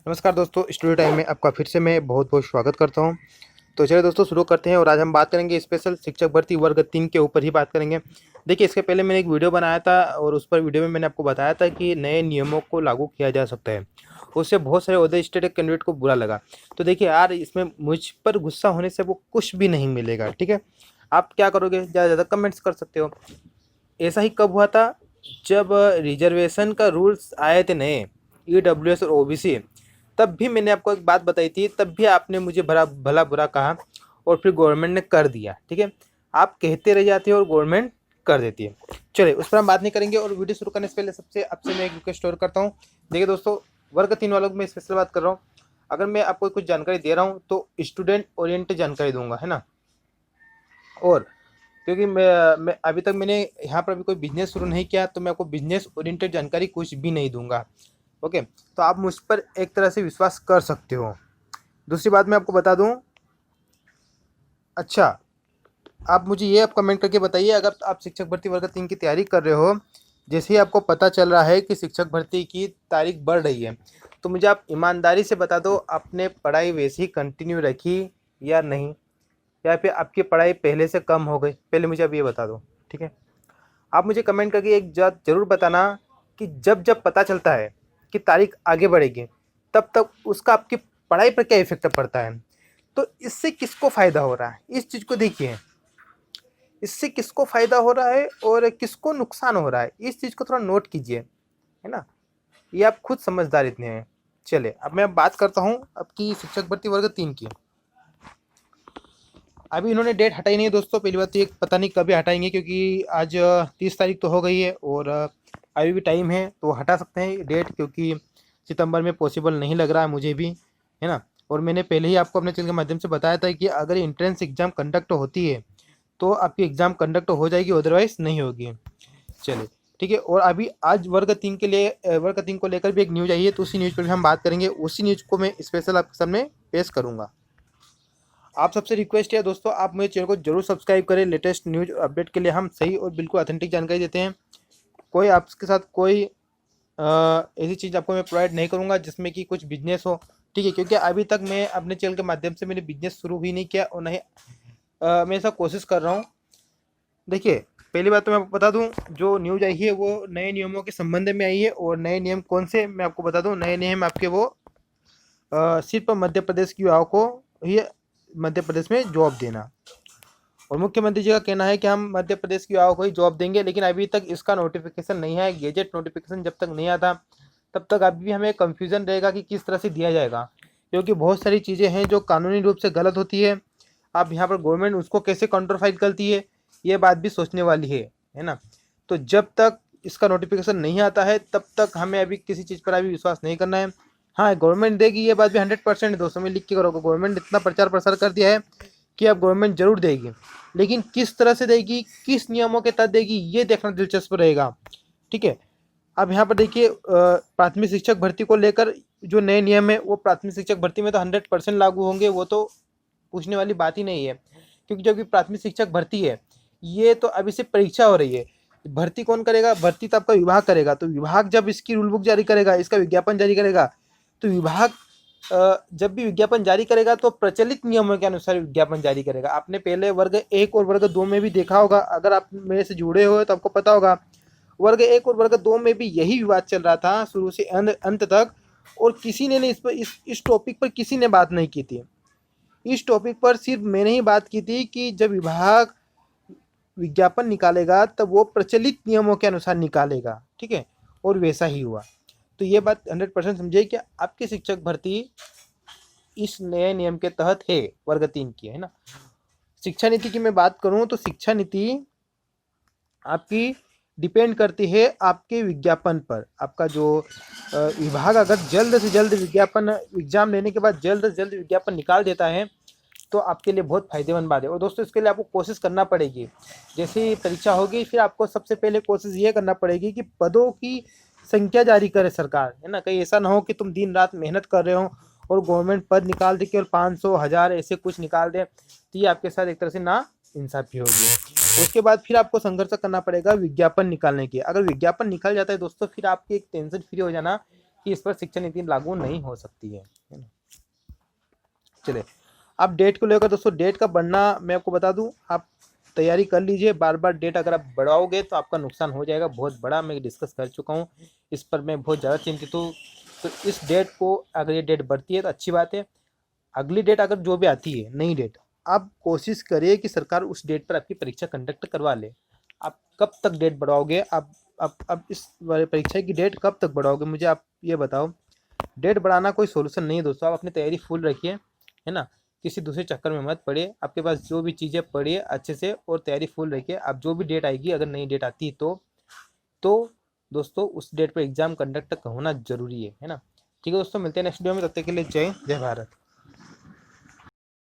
नमस्कार दोस्तों, studio time में आपका फिर से मैं बहुत बहुत स्वागत करता हूं। तो चलिए दोस्तों शुरू करते हैं और आज हम बात करेंगे स्पेशल शिक्षक भर्ती वर्ग 3 के ऊपर ही बात करेंगे। देखिए, इसके पहले मैंने एक वीडियो बनाया था और उस पर वीडियो में मैंने आपको बताया था कि नए नियमों को लागू किया जा सकता है। उससे बहुत सारे अदर स्टेट के कैंडिडेट को बुरा लगा। तो देखिए यार, इसमें मुझ पर गुस्सा होने से वो कुछ भी नहीं मिलेगा, ठीक है। आप क्या करोगे, ज़्यादा से ज़्यादा कमेंट्स कर सकते हो। ऐसा ही कब हुआ था, जब रिजर्वेशन का रूल्स आए थे नए, ईडब्ल्यूएस और ओबीसी, तब भी मैंने आपको एक बात बताई थी, तब भी आपने मुझे भला भला बुरा कहा और फिर गवर्नमेंट ने कर दिया, ठीक है। आप कहते रह जाते हो और गवर्नमेंट कर देती है। चलिए, उस पर हम बात नहीं करेंगे। और वीडियो शुरू करने से पहले सबसे आपसे मैं एक रिक्वेस्ट और करता हूँ। देखिए दोस्तों, वर्ग 3 वालों में स्पेशल बात कर रहा हूँ। अगर मैं आपको कुछ जानकारी दे रहा हूँ तो स्टूडेंट ओरिएंटेड जानकारी दूंगा, है ना। और क्योंकि मैं अभी तक मैंने यहाँ पर अभी कोई बिजनेस शुरू नहीं किया, तो मैं आपको बिजनेस ओरिएंटेड जानकारी कुछ भी नहीं दूंगा। ओके, तो आप मुझ पर एक तरह से विश्वास कर सकते हो। दूसरी बात मैं आपको बता दूं, अच्छा, आप मुझे ये आप कमेंट करके बताइए, अगर आप शिक्षक भर्ती वर्ग 3 की तैयारी कर रहे हो, जैसे ही आपको पता चल रहा है कि शिक्षक भर्ती की तारीख बढ़ रही है, तो मुझे आप ईमानदारी से बता दो, आपने पढ़ाई वैसे ही कंटिन्यू रखी या नहीं, या फिर आपकी पढ़ाई पहले से कम हो गई। पहले मुझे आप ये बता दो, ठीक है। आप मुझे कमेंट करके एक बात ज़रूर बताना कि जब जब पता चलता है कि तारीख आगे बढ़ेगी, तब तक उसका आपकी पढ़ाई पर क्या इफेक्ट पड़ता है। तो इससे किसको फ़ायदा हो रहा है, इस चीज़ को देखिए। इससे किसको फ़ायदा हो रहा है और किसको नुकसान हो रहा है, इस चीज़ को थोड़ा नोट कीजिए, है ना। ये आप खुद समझदार इतने हैं। चलिए, अब मैं बात करता हूँ आपकी शिक्षक भर्ती वर्ग 3 की। अभी इन्होंने डेट हटाई नहीं है दोस्तों। पहली बात तो ये पता नहीं कभी हटाएंगे, क्योंकि आज 30 तारीख तो हो गई है और अभी भी टाइम है, तो हटा सकते हैं डेट, क्योंकि सितंबर में पॉसिबल नहीं लग रहा है मुझे भी, है ना। और मैंने पहले ही आपको अपने चैनल के माध्यम से बताया था कि अगर एंट्रेंस एग्ज़ाम कंडक्ट होती है तो आपकी एग्ज़ाम कंडक्ट हो जाएगी, अदरवाइज नहीं होगी। चलिए, ठीक है। और अभी आज वर्ग 3 के लिए वर्ग 3 को लेकर भी एक न्यूज़ आई है, तो उसी न्यूज़ पर भी हम बात करेंगे। उसी न्यूज़ को मैं स्पेशल आपके सामने पेश करूँगा। आप सबसे रिक्वेस्ट है दोस्तों, आप मेरे चैनल को जरूर सब्सक्राइब करें। लेटेस्ट न्यूज़ अपडेट के लिए हम सही और बिल्कुल ऑथेंटिक जानकारी देते हैं। कोई आपके साथ कोई ऐसी चीज़ आपको मैं प्रोवाइड नहीं करूँगा जिसमें कि कुछ बिजनेस हो, ठीक है। क्योंकि अभी तक मैं अपने चैनल के माध्यम से मैंने बिजनेस शुरू भी नहीं किया और नहीं मैं ऐसा कोशिश कर रहा हूँ। देखिए, पहली बात तो मैं आपको बता दूं, जो न्यूज़ आई है वो नए नियमों के संबंध में आई है। और नए नियम कौन से, मैं आपको बता दूं। नए नियम आपके वो सिर्फ मध्य प्रदेश की युवाओं को ही मध्य प्रदेश में जॉब देना। और मुख्यमंत्री जी का कहना है कि हम मध्य प्रदेश की युवाओं को ही जॉब देंगे, लेकिन अभी तक इसका नोटिफिकेशन नहीं है। गेजेट नोटिफिकेशन जब तक नहीं आता, तब तक अभी भी हमें कंफ्यूजन रहेगा कि किस तरह से दिया जाएगा, क्योंकि बहुत सारी चीज़ें हैं जो कानूनी रूप से गलत होती है। अब यहाँ पर गवर्नमेंट उसको कैसे काउंटरफाइट करती है, ये बात भी सोचने वाली है ना। तो जब तक इसका नोटिफिकेशन नहीं आता है, तब तक हमें अभी किसी चीज़ पर अभी विश्वास नहीं करना है। हाँ, गवर्नमेंट देगी, ये बात भी 100% है दोस्तों, में लिख के करोगे। गवर्नमेंट इतना प्रचार प्रसार कर दिया है कि अब गवर्नमेंट जरूर देगी, लेकिन किस तरह से देगी, किस नियमों के तहत देगी, ये देखना दिलचस्प रहेगा, ठीक है। अब यहाँ पर देखिए, प्राथमिक शिक्षक भर्ती को लेकर जो नए नियम है वो प्राथमिक शिक्षक भर्ती में तो 100% लागू होंगे, वो तो पूछने वाली बात ही नहीं है। क्योंकि जब भी प्राथमिक शिक्षक भर्ती है, ये तो अभी से परीक्षा हो रही है। भर्ती कौन करेगा, भर्ती तो आपका विभाग करेगा। तो विभाग जब इसकी रूल बुक जारी करेगा, इसका विज्ञापन जारी करेगा, तो विभाग जब भी विज्ञापन जारी करेगा तो प्रचलित नियमों के अनुसार विज्ञापन जारी करेगा। आपने पहले वर्ग 1 और वर्ग 2 में भी देखा होगा, अगर आप मेरे से जुड़े हो तो आपको पता होगा, वर्ग 1 और वर्ग 2 में भी यही विवाद चल रहा था शुरू से अंत तक। और किसी ने इस पर इस टॉपिक पर किसी ने बात नहीं की थी। इस टॉपिक पर सिर्फ मैंने ही बात की थी कि जब विभाग विज्ञापन निकालेगा तब वो प्रचलित नियमों के अनुसार निकालेगा, ठीक है। और वैसा ही हुआ। तो ये बात 100% समझिए कि आपकी शिक्षक भर्ती इस नए नियम के तहत है, वर्ग 3 की, है ना। शिक्षा नीति की मैं बात करूं तो शिक्षा नीति आपकी डिपेंड करती है आपके विज्ञापन पर। आपका जो विभाग अगर जल्द से जल्द विज्ञापन, एग्जाम लेने के बाद जल्द से जल्द विज्ञापन निकाल देता है, तो आपके लिए बहुत फायदेमंद बात है। और दोस्तों, इसके लिए आपको कोशिश करना पड़ेगी। जैसे ही परीक्षा होगी, फिर आपको सबसे पहले कोशिश ये करना पड़ेगी कि पदों की संख्या जारी करे सरकार, है ना। कहीं ऐसा ना हो कि तुम दिन रात मेहनत कर रहे हो और गवर्नमेंट पद निकाल दे केवल 500 1000 ऐसे कुछ निकाल दे, तो ये आपके साथ एक तरह से ना इंसाफी होगी। उसके बाद फिर आपको संघर्ष करना पड़ेगा विज्ञापन निकालने की। अगर विज्ञापन निकल जाता है दोस्तों, फिर आपकी एक टेंशन फ्री हो जाना कि इस पर शिक्षा नीति लागू नहीं हो सकती है ना। चलिए, अब डेट को लेकर दोस्तों, डेट का बढ़ना मैं आपको बता दूं, आप तैयारी कर लीजिए। बार बार डेट अगर आप बढ़ाओगे तो आपका नुकसान हो जाएगा बहुत बड़ा, मैं डिस्कस कर चुका हूँ इस पर, मैं बहुत ज़्यादा चिंतित हूँ। तो इस डेट को, अगर ये डेट बढ़ती है तो अच्छी बात है। अगली डेट अगर जो भी आती है नई डेट, आप कोशिश करिए कि सरकार उस डेट पर आपकी परीक्षा कंडक्ट करवा ले। आप कब तक डेट बढ़ाओगे? आप इस वाले परीक्षा की डेट कब तक बढ़ाओगे, मुझे आप ये बताओ। डेट बढ़ाना कोई सोल्यूशन नहीं है दोस्तों, आप अपनी तैयारी फुल रखिए, है ना। किसी दूसरे चक्कर में मत पड़िए, आपके पास जो भी चीज़ें पढ़िए अच्छे से और तैयारी फुल रखिए। अब जो भी डेट आएगी, अगर नई डेट आती है तो दोस्तों उस डेट पर एग्जाम कंडक्ट होना जरूरी है ना। ठीक है दोस्तों, मिलते हैं नेक्स्ट वीडियो में, तब तक के लिए जय जय भारत।